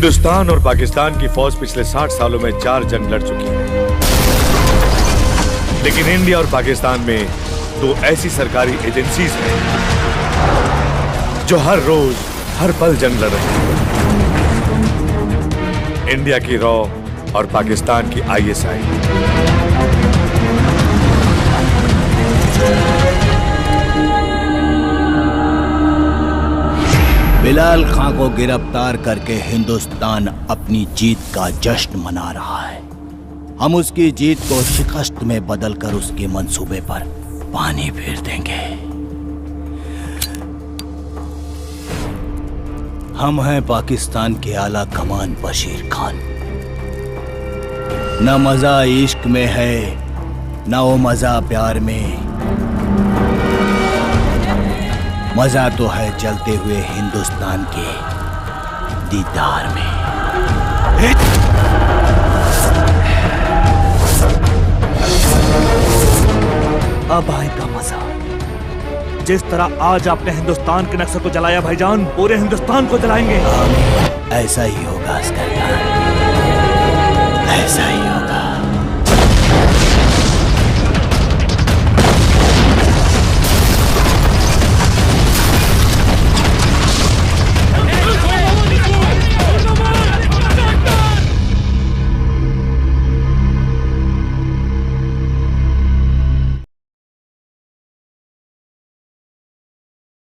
हिंदुस्तान और पाकिस्तान की फौज पिछले 60 सालों में 4 जंग लड़ चुकी है, लेकिन इंडिया और पाकिस्तान में 2 ऐसी सरकारी एजेंसीज हैं जो हर रोज हर पल जंग लड़ रही हैं। इंडिया की रॉ और पाकिस्तान की ISI। बिलाल खां को गिरफ्तार करके हिंदुस्तान अपनी जीत का जश्न मना रहा है। हम उसकी जीत को शिकस्त में बदलकर उसके मंसूबे पर पानी फेर देंगे। हम हैं पाकिस्तान के आला कमान बशीर खान। न मजा इश्क में है, न वो मजा प्यार में, मजा तो है जलते हुए हिंदुस्तान के दीदार में। अब आएगा मजा। जिस तरह आज आपने हिंदुस्तान के नक्शे को जलाया भाईजान, पूरे हिंदुस्तान को जलाएंगे। ऐसा ही होगा अस्कर खान, ऐसा ही।